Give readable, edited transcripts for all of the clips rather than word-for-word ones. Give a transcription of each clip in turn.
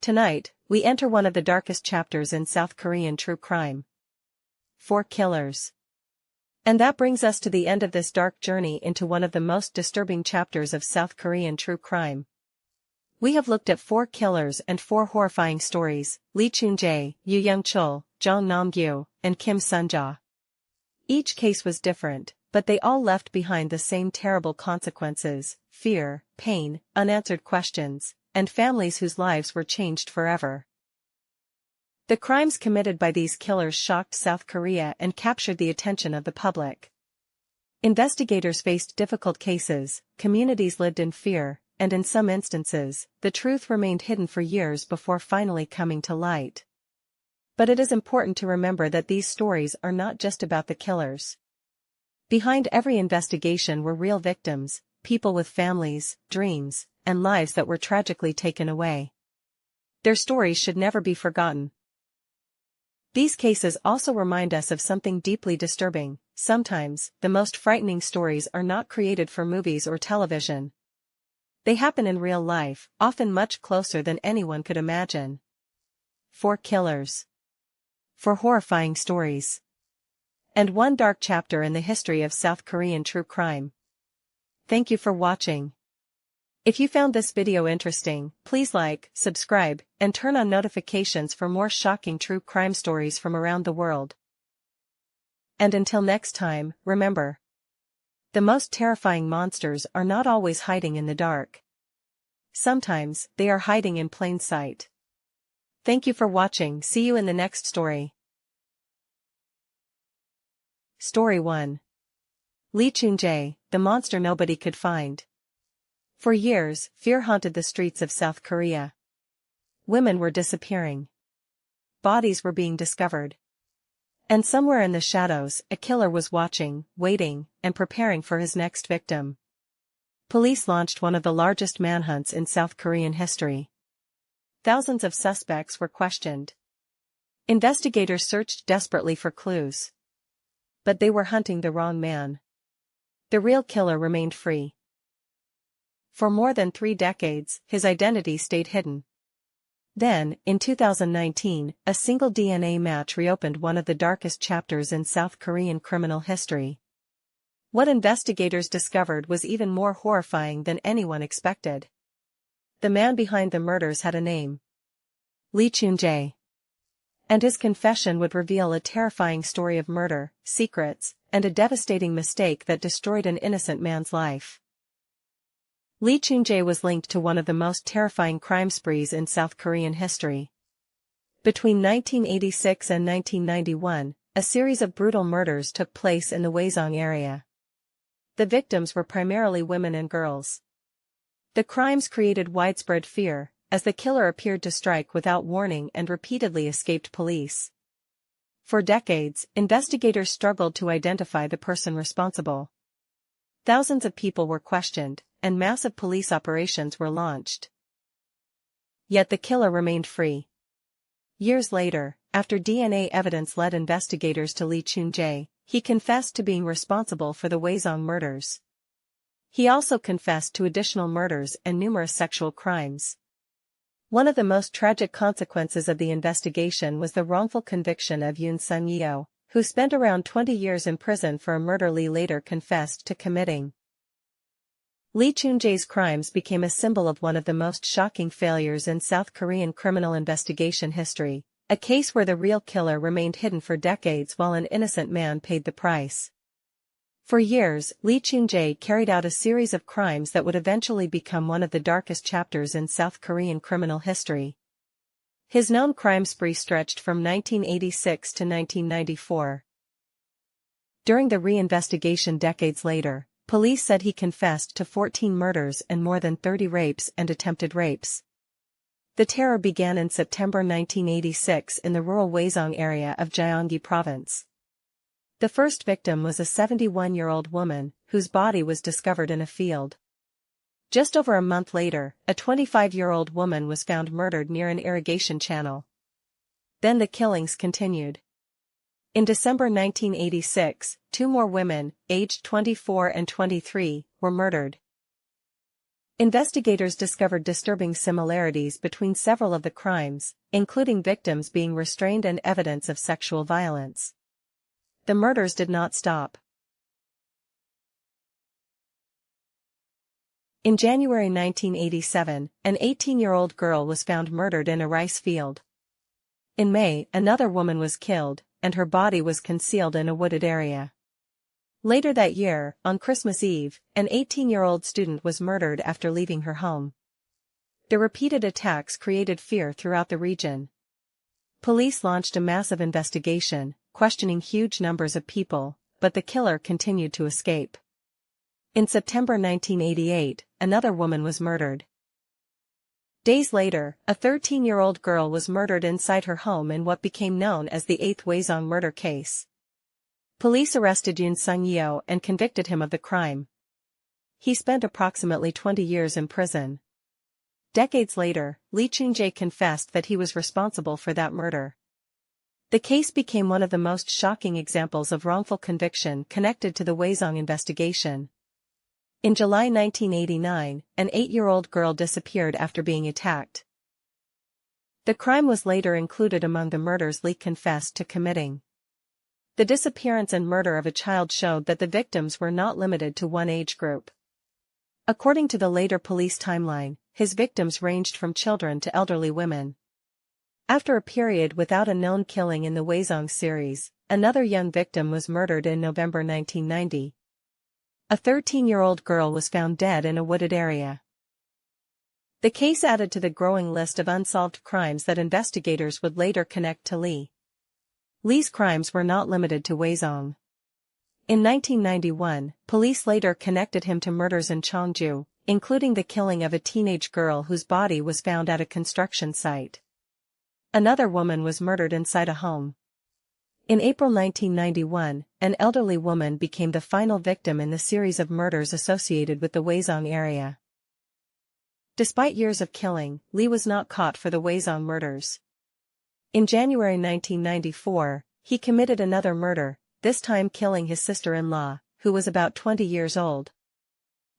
Tonight, we enter one of the darkest chapters in South Korean true crime. 4 killers. And that brings us to the end of this dark journey into one of the most disturbing chapters of South Korean true crime. We have looked at 4 killers and 4 horrifying stories: Lee Choon-jae, Young-chul, Jeong Nam-gyu, and Kim Sun-ja. Each case was different, but they all left behind the same terrible consequences: fear, pain, unanswered questions, and families whose lives were changed forever. The crimes committed by these killers shocked South Korea and captured the attention of the public. Investigators faced difficult cases, communities lived in fear, and in some instances, the truth remained hidden for years before finally coming to light. But it is important to remember that these stories are not just about the killers. Behind every investigation were real victims, people with families, dreams, and lives that were tragically taken away. Their stories should never be forgotten. These cases also remind us of something deeply disturbing: sometimes, the most frightening stories are not created for movies or television. They happen in real life, often much closer than anyone could imagine. 4 killers. 4 horrifying stories. And one dark chapter in the history of South Korean true crime. Thank you for watching. If you found this video interesting, please like, subscribe, and turn on notifications for more shocking true crime stories from around the world. And until next time, remember: the most terrifying monsters are not always hiding in the dark. Sometimes, they are hiding in plain sight. Thank you for watching. See you in the next story. Story 1. Lee Choon-jae, the monster nobody could find. For years, fear haunted the streets of South Korea. Women were disappearing. Bodies were being discovered. And somewhere in the shadows, a killer was watching, waiting, and preparing for his next victim. Police launched one of the largest manhunts in South Korean history. Thousands of suspects were questioned. Investigators searched desperately for clues. But they were hunting the wrong man. The real killer remained free. For more than 3 decades, his identity stayed hidden. Then, in 2019, a single DNA match reopened one of the darkest chapters in South Korean criminal history. What investigators discovered was even more horrifying than anyone expected. The man behind the murders had a name: Lee Choon-jae. And his confession would reveal a terrifying story of murder, secrets, and a devastating mistake that destroyed an innocent man's life. Lee Choon-jae was linked to one of the most terrifying crime sprees in South Korean history. Between 1986 and 1991, a series of brutal murders took place in the Hwasong area. The victims were primarily women and girls. The crimes created widespread fear, as the killer appeared to strike without warning and repeatedly escaped police. For decades, investigators struggled to identify the person responsible. Thousands of people were questioned, and massive police operations were launched. Yet the killer remained free. Years later, after DNA evidence led investigators to Lee Choon-jae, he confessed to being responsible for the Hwasong murders. He also confessed to additional murders and numerous sexual crimes. One of the most tragic consequences of the investigation was the wrongful conviction of Yoon Sung-yeol, who spent around 20 years in prison for a murder Lee later confessed to committing. Lee Choon-jae's crimes became a symbol of one of the most shocking failures in South Korean criminal investigation history, a case where the real killer remained hidden for decades while an innocent man paid the price. For years, Lee Choon-jae carried out a series of crimes that would eventually become one of the darkest chapters in South Korean criminal history. His known crime spree stretched from 1986 to 1994. During the reinvestigation decades later, police said he confessed to 14 murders and more than 30 rapes and attempted rapes. The terror began in September 1986 in the rural Hwasong area of Jeong province. The first victim was a 71-year-old woman, whose body was discovered in a field. Just over a month later, a 25-year-old woman was found murdered near an irrigation channel. Then the killings continued. In December 1986, 2 more women, aged 24 and 23, were murdered. Investigators discovered disturbing similarities between several of the crimes, including victims being restrained and evidence of sexual violence. The murders did not stop. In January 1987, an 18-year-old girl was found murdered in a rice field. In May, another woman was killed, and her body was concealed in a wooded area. Later that year, on Christmas Eve, an 18-year-old student was murdered after leaving her home. The repeated attacks created fear throughout the region. Police launched a massive investigation, questioning huge numbers of people, but the killer continued to escape. In September 1988, another woman was murdered. Days later, a 13-year-old girl was murdered inside her home in what became known as the 8th Jeong murder case. Police arrested Yoon and convicted him of the crime. He spent approximately 20 years in prison. Decades later, Choon-jae confessed that he was responsible for that murder. The case became one of the most shocking examples of wrongful conviction connected to the Jeong investigation. In July 1989, an 8-year-old girl disappeared after being attacked. The crime was later included among the murders Lee confessed to committing. The disappearance and murder of a child showed that the victims were not limited to one age group. According to the later police timeline, his victims ranged from children to elderly women. After a period without a known killing in the Jeong series, another young victim was murdered in November 1990. A 13-year-old girl was found dead in a wooded area. The case added to the growing list of unsolved crimes that investigators would later connect to Lee. Lee's crimes were not limited to Jeong. In 1991, police later connected him to murders in Jeong, including the killing of a teenage girl whose body was found at a construction site. Another woman was murdered inside a home. In April 1991, an elderly woman became the final victim in the series of murders associated with the Jeong area. Despite years of killing, Lee was not caught for the Jeong murders. In January 1994, he committed another murder, this time killing his sister-in-law, who was about 20 years old.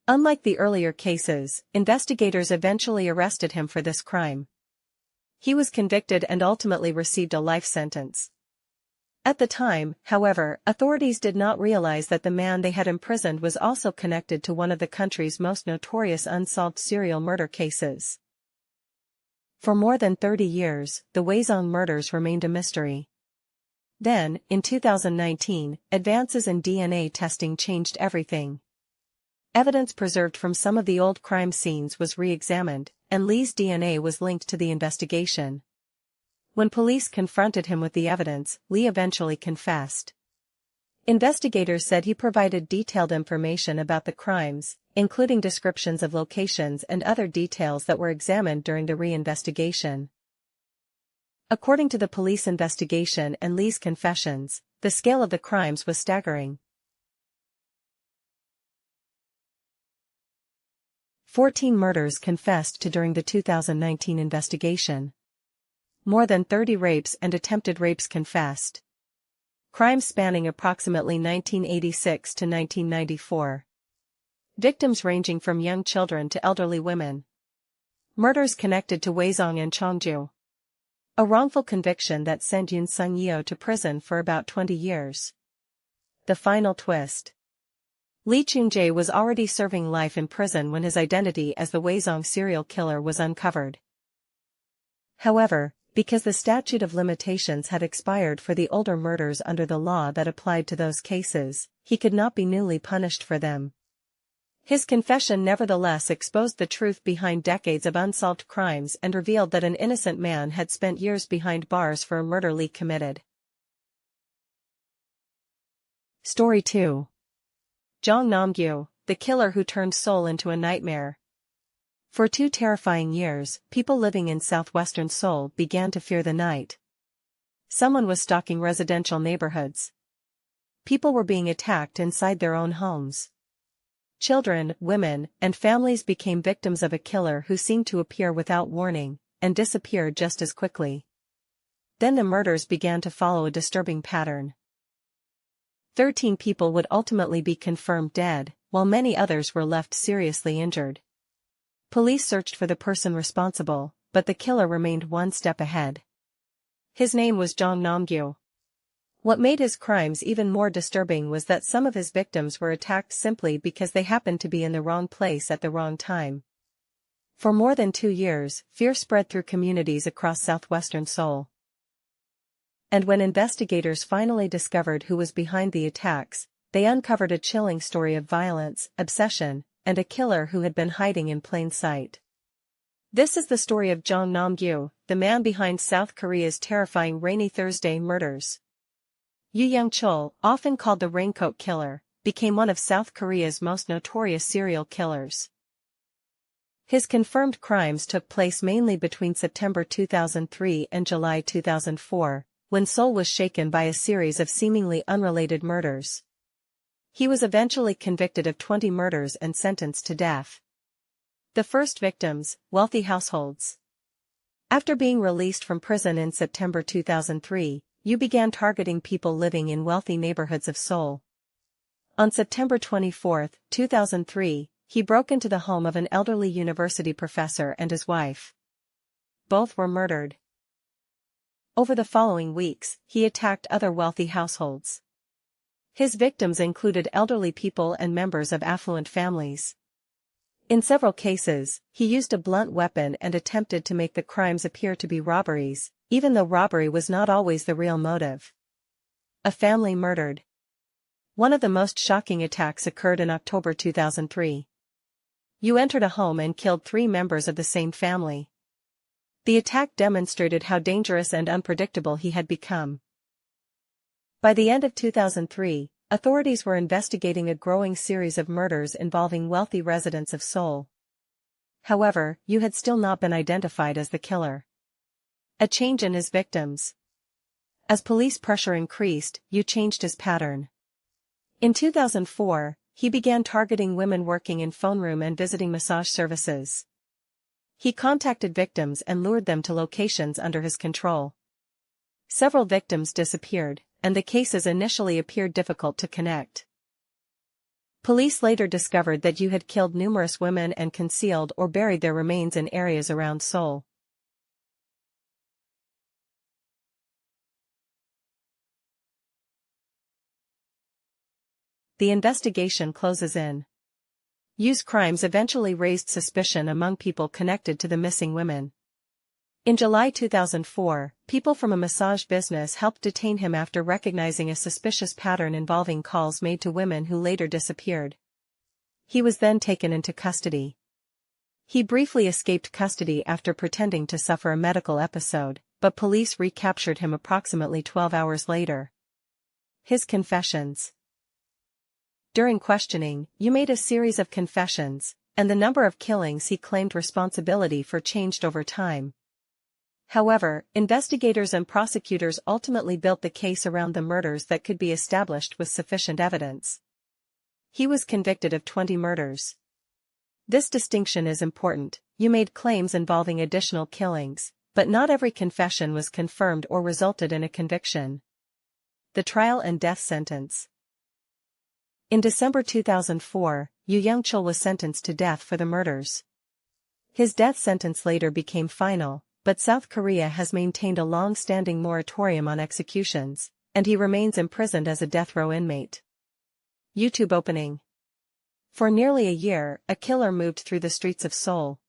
Unlike the earlier cases, investigators eventually arrested him for this crime. He was convicted and ultimately received a life sentence. At the time, however, authorities did not realize that the man they had imprisoned was also connected to one of the country's most notorious unsolved serial murder cases. For more than 30 years, the Jeong murders remained a mystery. Then, in 2019, advances in DNA testing changed everything. Evidence preserved from some of the old crime scenes was re-examined, and Lee's DNA was linked to the investigation. When police confronted him with the evidence, Lee eventually confessed. Investigators said he provided detailed information about the crimes, including descriptions of locations and other details that were examined during the re-investigation. According to the police investigation and Lee's confessions, the scale of the crimes was staggering. 14 murders confessed to during the 2019 investigation. More than 30 rapes and attempted rapes confessed. Crimes spanning approximately 1986 to 1994. Victims ranging from young children to elderly women. Murders connected to Jeong and Cheongju. A wrongful conviction that sent Yoon to prison for about 20 years. The final twist. Choon-jae was already serving life in prison when his identity as the Jeong serial killer was uncovered. However, because the statute of limitations had expired for the older murders under the law that applied to those cases, he could not be newly punished for them. His confession nevertheless exposed the truth behind decades of unsolved crimes and revealed that an innocent man had spent years behind bars for a murder Lee committed. Story 2. Jeong Nam-gyu, the killer who turned Seoul into a nightmare. For 2 terrifying years, people living in southwestern Seoul began to fear the night. Someone was stalking residential neighborhoods. People were being attacked inside their own homes. Children, women, and families became victims of a killer who seemed to appear without warning, and disappeared just as quickly. Then the murders began to follow a disturbing pattern. 13 people would ultimately be confirmed dead, while many others were left seriously injured. Police searched for the person responsible, but the killer remained one step ahead. His name was Jeong Nam-gyu. What made his crimes even more disturbing was that some of his victims were attacked simply because they happened to be in the wrong place at the wrong time. For more than 2 years, fear spread through communities across southwestern Seoul. And when investigators finally discovered who was behind the attacks, they uncovered a chilling story of violence, obsession, and a killer who had been hiding in plain sight. This is the story of Jeong Nam-gyu, the man behind South Korea's terrifying Rainy Thursday murders. Young-chul, often called the Raincoat Killer, became one of South Korea's most notorious serial killers. His confirmed crimes took place mainly between September 2003 and July 2004, when Seoul was shaken by a series of seemingly unrelated murders. He was eventually convicted of 20 murders and sentenced to death. The first victims, wealthy households. After being released from prison in September 2003, Yu began targeting people living in wealthy neighborhoods of Seoul. On September 24, 2003, he broke into the home of an elderly university professor and his wife. Both were murdered. Over the following weeks, he attacked other wealthy households. His victims included elderly people and members of affluent families. In several cases, he used a blunt weapon and attempted to make the crimes appear to be robberies, even though robbery was not always the real motive. A family murdered. One of the most shocking attacks occurred in October 2003. Yu entered a home and killed 3 members of the same family. The attack demonstrated how dangerous and unpredictable he had become. By the end of 2003, authorities were investigating a growing series of murders involving wealthy residents of Seoul. However, Yu had still not been identified as the killer. A change in his victims. As police pressure increased, Yu changed his pattern. In 2004, he began targeting women working in phone room and visiting massage services. He contacted victims and lured them to locations under his control. Several victims disappeared, and the cases initially appeared difficult to connect. Police later discovered that Yu had killed numerous women and concealed or buried their remains in areas around Seoul. The investigation closes in. Yu's crimes eventually raised suspicion among people connected to the missing women. In July 2004, people from a massage business helped detain him after recognizing a suspicious pattern involving calls made to women who later disappeared. He was then taken into custody. He briefly escaped custody after pretending to suffer a medical episode, but police recaptured him approximately 12 hours later. His confessions. During questioning, Yu made a series of confessions, and the number of killings he claimed responsibility for changed over time. However, investigators and prosecutors ultimately built the case around the murders that could be established with sufficient evidence. He was convicted of 20 murders. This distinction is important. Yu made claims involving additional killings, but not every confession was confirmed or resulted in a conviction. The trial and death sentence. In December 2004, Young-chul was sentenced to death for the murders. His death sentence later became final, but South Korea has maintained a long-standing moratorium on executions, and he remains imprisoned as a death row inmate. YouTube opening. For nearly a year, a killer moved through the streets of Seoul.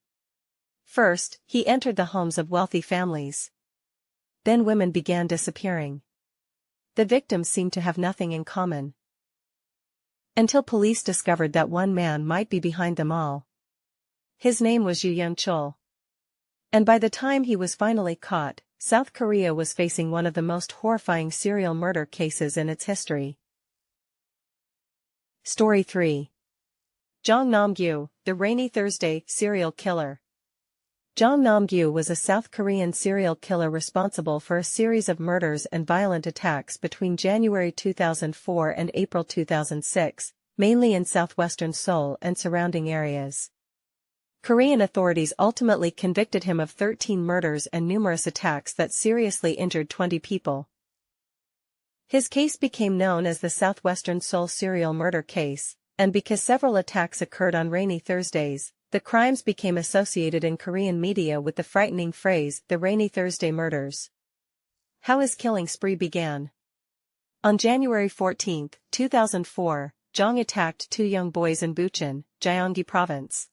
First, he entered the homes of wealthy families. Then women began disappearing. The victims seemed to have nothing in common. Until police discovered that one man might be behind them all. His name was Young-chul. And by the time he was finally caught, South Korea was facing one of the most horrifying serial murder cases in its history. Story 3. Jeong Nam-gyu, the Rainy Thursday serial killer. Jeong Nam-gyu was a South Korean serial killer responsible for a series of murders and violent attacks between January 2004 and April 2006, mainly in southwestern Seoul and surrounding areas. Korean authorities ultimately convicted him of 13 murders and numerous attacks that seriously injured 20 people. His case became known as the Southwestern Seoul serial murder case, and because several attacks occurred on rainy Thursdays, The crimes became associated in Korean media with the frightening phrase, the Rainy Thursday murders. How his killing spree began. On January 14, 2004, Jeong attacked two young boys in Bucheon, Gyeonggi Province.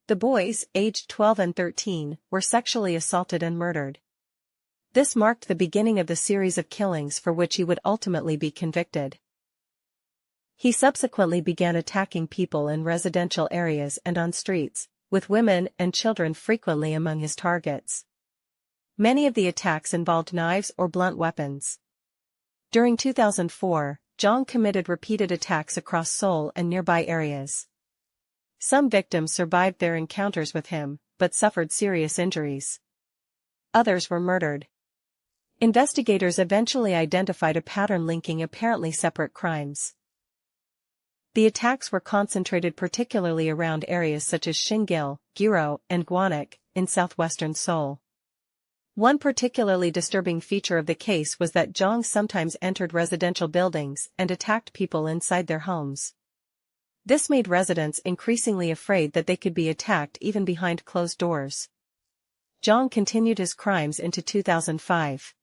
The boys, aged 12 and 13, were sexually assaulted and murdered. This marked the beginning of the series of killings for which he would ultimately be convicted. He subsequently began attacking people in residential areas and on streets, with women and children frequently among his targets. Many of the attacks involved knives or blunt weapons. During 2004, Jeong committed repeated attacks across Seoul and nearby areas. Some victims survived their encounters with him, but suffered serious injuries. Others were murdered. Investigators eventually identified a pattern linking apparently separate crimes. The attacks were concentrated particularly around areas such as Shin-gil, Guro, and Gwanak, in southwestern Seoul. One particularly disturbing feature of the case was that Jeong sometimes entered residential buildings and attacked people inside their homes. This made residents increasingly afraid that they could be attacked even behind closed doors. Jeong continued his crimes into 2005.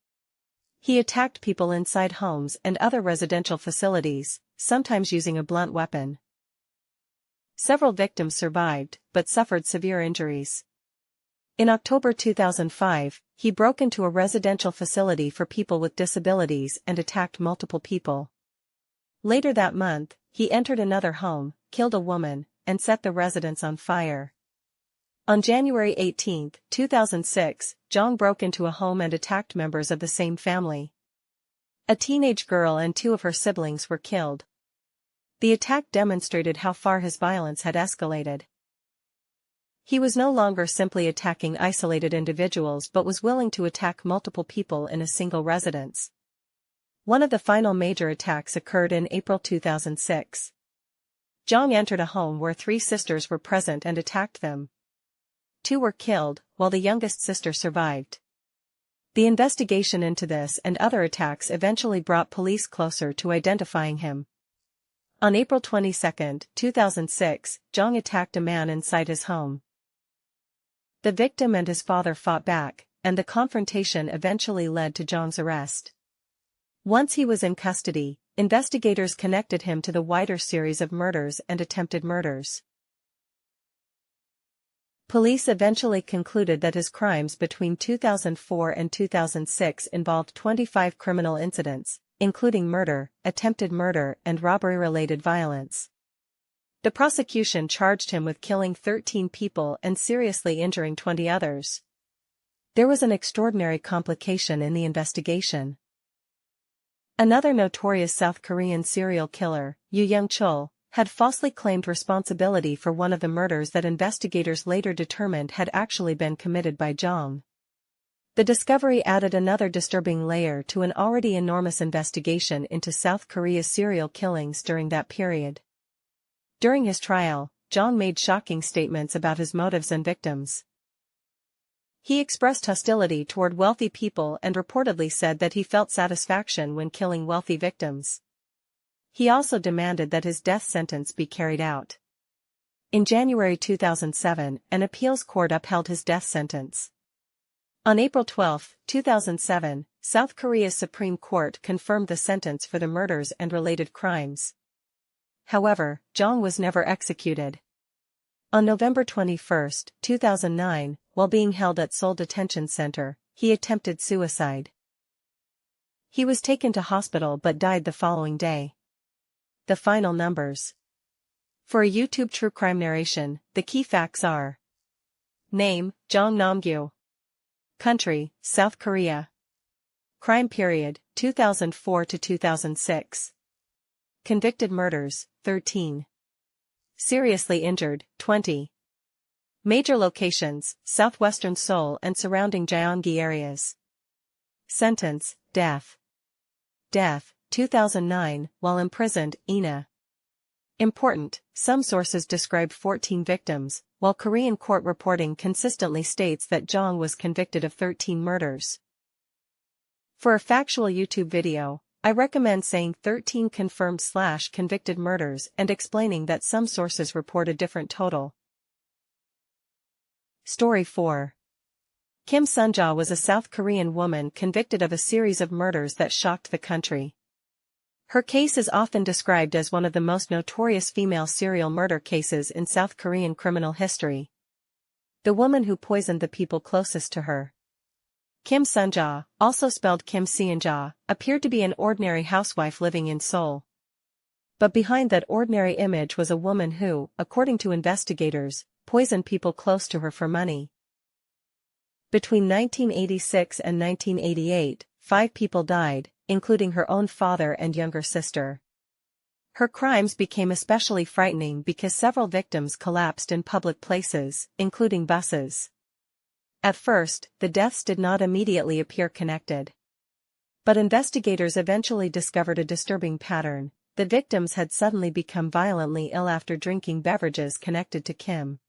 He attacked people inside homes and other residential facilities, sometimes using a blunt weapon. Several victims survived, but suffered severe injuries. In October 2005, he broke into a residential facility for people with disabilities and attacked multiple people. Later that month, he entered another home, killed a woman, and set the residence on fire. On January 18, 2006, Jeong broke into a home and attacked members of the same family. A teenage girl and two of her siblings were killed. The attack demonstrated how far his violence had escalated. He was no longer simply attacking isolated individuals but was willing to attack multiple people in a single residence. One of the final major attacks occurred in April 2006. Jeong entered a home where three sisters were present and attacked them. Two were killed, while the youngest sister survived. The investigation into this and other attacks eventually brought police closer to identifying him. On April 22, 2006, Jeong attacked a man inside his home. The victim and his father fought back, and the confrontation eventually led to Jeong's arrest. Once he was in custody, investigators connected him to the wider series of murders and attempted murders. Police eventually concluded that his crimes between 2004 and 2006 involved 25 criminal incidents, including murder, attempted murder, and robbery-related violence. The prosecution charged him with killing 13 people and seriously injuring 20 others. There was an extraordinary complication in the investigation. Another notorious South Korean serial killer, Young-chul, had falsely claimed responsibility for one of the murders that investigators later determined had actually been committed by Jeong. The discovery added another disturbing layer to an already enormous investigation into South Korea's serial killings during that period. During his trial, Jeong made shocking statements about his motives and victims. He expressed hostility toward wealthy people and reportedly said that he felt satisfaction when killing wealthy victims. He also demanded that his death sentence be carried out. In January 2007, an appeals court upheld his death sentence. On April 12, 2007, South Korea's Supreme Court confirmed the sentence for the murders and related crimes. However, Jeong was never executed. On November 21, 2009, while being held at Seoul Detention Center, he attempted suicide. He was taken to hospital but died the following day. The final numbers. For a YouTube true crime narration, the key facts are: Name, Jeong Nam-gyu. Country, South Korea. Crime period, 2004 to 2006. Convicted murders, 13. Seriously injured, 20. Major locations, southwestern Seoul and surrounding Gyeonggi areas. Sentence, death. Death, 2009, while imprisoned, Ina. Important, some sources describe 14 victims, while Korean court reporting consistently states that Jeong was convicted of 13 murders. For a factual YouTube video, I recommend saying 13 confirmed/convicted murders and explaining that some sources report a different total. Story 4. Kim Sun-jae was a South Korean woman convicted of a series of murders that shocked the country. Her case is often described as one of the most notorious female serial murder cases in South Korean criminal history. The woman who poisoned the people closest to her. Kim Sun-jae, also spelled Kim Seon-jae, appeared to be an ordinary housewife living in Seoul. But behind that ordinary image was a woman who, according to investigators, poisoned people close to her for money. Between 1986 and 1988, 5 people died, including her own father and younger sister. Her crimes became especially frightening because several victims collapsed in public places, including buses. At first, the deaths did not immediately appear connected. But investigators eventually discovered a disturbing pattern. The victims had suddenly become violently ill after drinking beverages connected to Kim.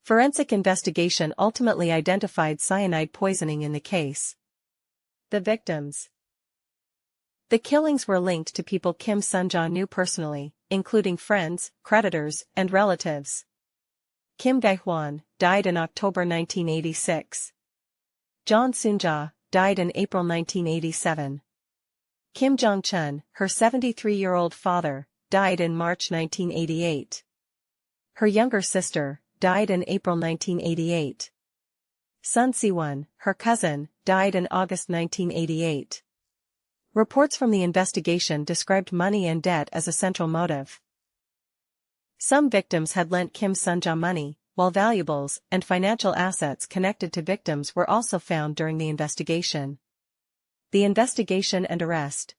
Forensic investigation ultimately identified cyanide poisoning in the case. The victims. The killings were linked to people Kim Sun-jae knew personally, including friends, creditors, and relatives. Kim Gae-hwan died in October 1986. Jeong Soon-jae died in April 1987. Kim Jong-chul, her 73-year-old father, died in March 1988. Her younger sister died in April 1988. Sun Si-won, her cousin, died in August 1988. Reports from the investigation described money and debt as a central motive. Some victims had lent Kim Sun-jae money, while valuables and financial assets connected to victims were also found during the investigation. The investigation and arrest.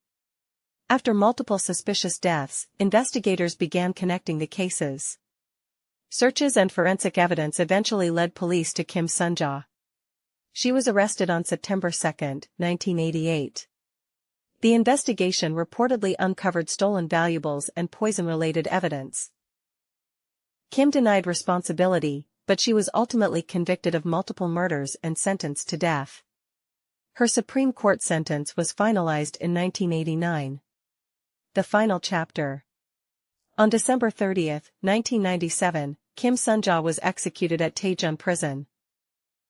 After multiple suspicious deaths, investigators began connecting the cases. Searches and forensic evidence eventually led police to Kim Sun-jae. She was arrested on September 2, 1988. The investigation reportedly uncovered stolen valuables and poison-related evidence. Kim denied responsibility, but she was ultimately convicted of multiple murders and sentenced to death. Her Supreme Court sentence was finalized in 1989. The final chapter. On December 30, 1997, Kim Sun-jae was executed at Daejeon prison.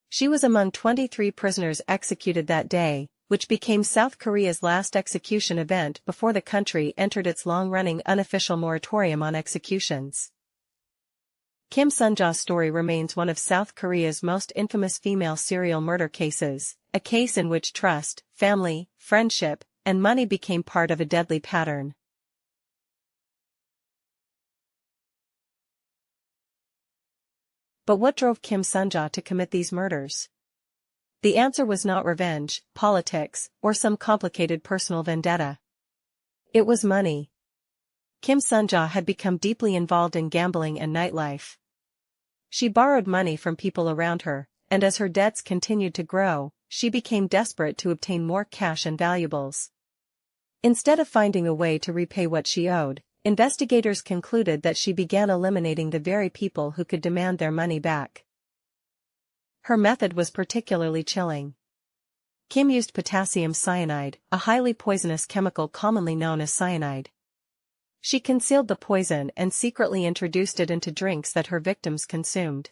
She was among 23 prisoners executed that day, which became South Korea's last execution event before the country entered its long-running unofficial moratorium on executions. Kim Sun-jae's story remains one of South Korea's most infamous female serial murder cases, a case in which trust, family, friendship, and money became part of a deadly pattern. But what drove Kim Sun-jae to commit these murders? The answer was not revenge, politics, or some complicated personal vendetta. It was money. Kim Sun-jae had become deeply involved in gambling and nightlife. She borrowed money from people around her, and as her debts continued to grow, she became desperate to obtain more cash and valuables. Instead of finding a way to repay what she owed, investigators concluded that she began eliminating the very people who could demand their money back. Her method was particularly chilling. Kim used potassium cyanide, a highly poisonous chemical commonly known as cyanide. She concealed the poison and secretly introduced it into drinks that her victims consumed.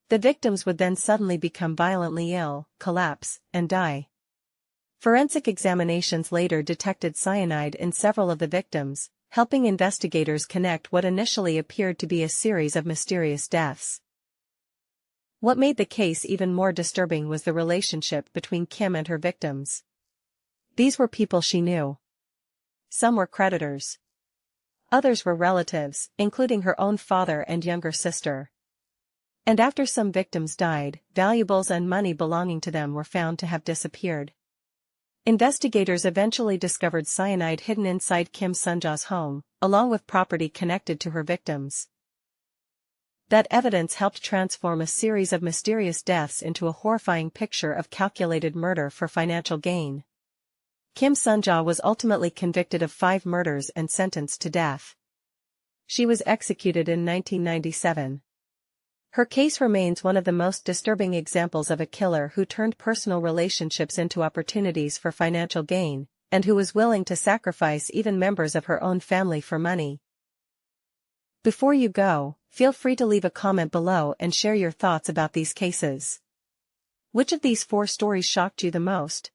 The victims would then suddenly become violently ill, collapse, and die. Forensic examinations later detected cyanide in several of the victims, helping investigators connect what initially appeared to be a series of mysterious deaths. What made the case even more disturbing was the relationship between Kim and her victims. These were people she knew. Some were creditors. Others were relatives, including her own father and younger sister. And after some victims died, valuables and money belonging to them were found to have disappeared. Investigators eventually discovered cyanide hidden inside Kim Sun-jae's home, along with property connected to her victims. That evidence helped transform a series of mysterious deaths into a horrifying picture of calculated murder for financial gain. Kim Sun-jae was ultimately convicted of 5 murders and sentenced to death. She was executed in 1997. Her case remains one of the most disturbing examples of a killer who turned personal relationships into opportunities for financial gain, and who was willing to sacrifice even members of her own family for money. Before you go, feel free to leave a comment below and share your thoughts about these cases. Which of these 4 stories shocked you the most?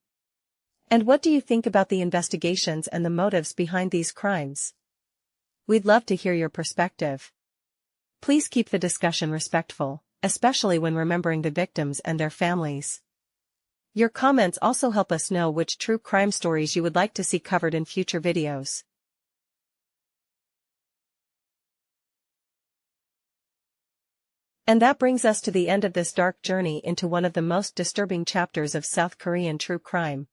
And what do you think about the investigations and the motives behind these crimes? We'd love to hear your perspective. Please keep the discussion respectful, especially when remembering the victims and their families. Your comments also help us know which true crime stories you would like to see covered in future videos. And that brings us to the end of this dark journey into one of the most disturbing chapters of South Korean true crime.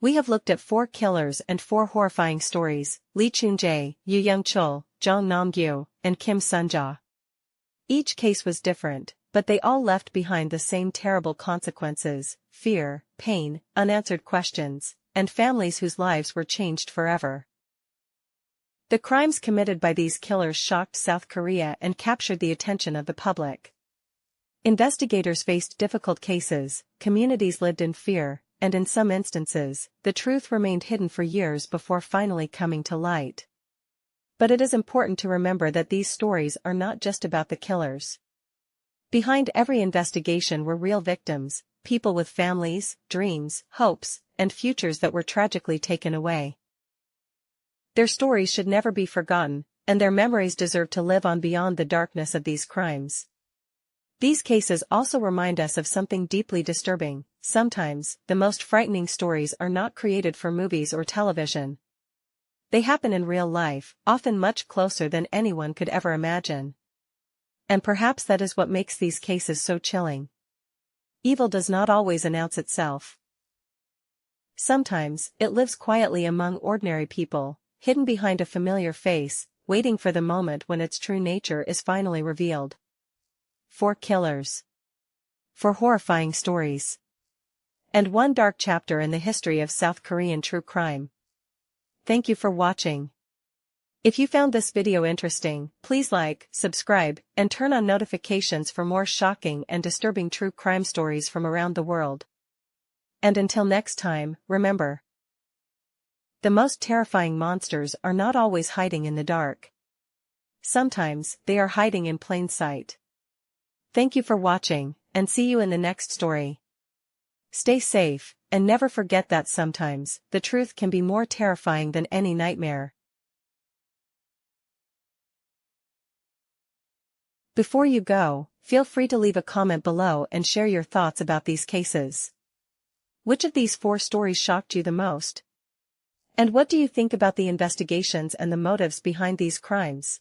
We have looked at 4 killers and 4 horrifying stories: Lee Choon-jae, Young-chul, Jeong Nam-gyu, and Kim Sun-ja. Each case was different, but they all left behind the same terrible consequences: fear, pain, unanswered questions, and families whose lives were changed forever. The crimes committed by these killers shocked South Korea and captured the attention of the public. Investigators faced difficult cases, communities lived in fear, and in some instances, the truth remained hidden for years before finally coming to light. But it is important to remember that these stories are not just about the killers. Behind every investigation were real victims, people with families, dreams, hopes, and futures that were tragically taken away. Their stories should never be forgotten, and their memories deserve to live on beyond the darkness of these crimes. These cases also remind us of something deeply disturbing: sometimes, the most frightening stories are not created for movies or television. They happen in real life, often much closer than anyone could ever imagine. And perhaps that is what makes these cases so chilling. Evil does not always announce itself. Sometimes, it lives quietly among ordinary people, hidden behind a familiar face, waiting for the moment when its true nature is finally revealed. 4 killers. 4 horrifying stories. And 1 dark chapter in the history of South Korean true crime. Thank you for watching. If you found this video interesting, please like, subscribe, and turn on notifications for more shocking and disturbing true crime stories from around the world. And until next time, remember: the most terrifying monsters are not always hiding in the dark. Sometimes, they are hiding in plain sight. Thank you for watching, and see you in the next story. Stay safe, and never forget that sometimes, the truth can be more terrifying than any nightmare. Before you go, feel free to leave a comment below and share your thoughts about these cases. Which of these 4 stories shocked you the most? And what do you think about the investigations and the motives behind these crimes?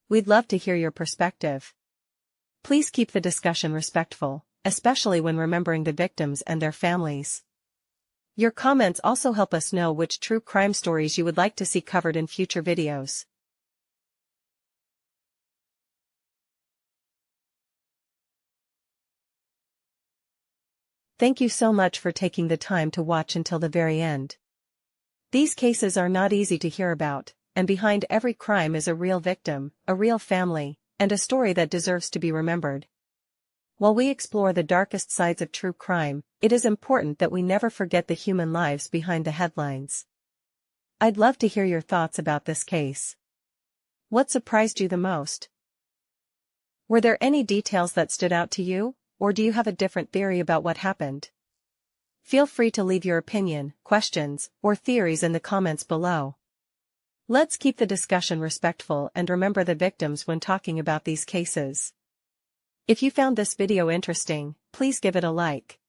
We'd love to hear your perspective. Please keep the discussion respectful, especially when remembering the victims and their families. Your comments also help us know which true crime stories you would like to see covered in future videos. Thank you so much for taking the time to watch until the very end. These cases are not easy to hear about, and behind every crime is a real victim, a real family, and a story that deserves to be remembered. While we explore the darkest sides of true crime, it is important that we never forget the human lives behind the headlines. I'd love to hear your thoughts about this case. What surprised you the most? Were there any details that stood out to you, or do you have a different theory about what happened? Feel free to leave your opinion, questions, or theories in the comments below. Let's keep the discussion respectful and remember the victims when talking about these cases. If you found this video interesting, please give it a like.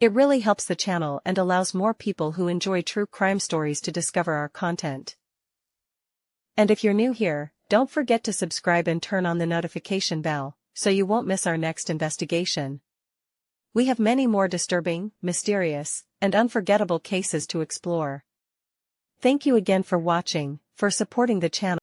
It really helps the channel and allows more people who enjoy true crime stories to discover our content. And if you're new here, don't forget to subscribe and turn on the notification bell, so you won't miss our next investigation. We have many more disturbing, mysterious, and unforgettable cases to explore. Thank you again for watching, for supporting the channel.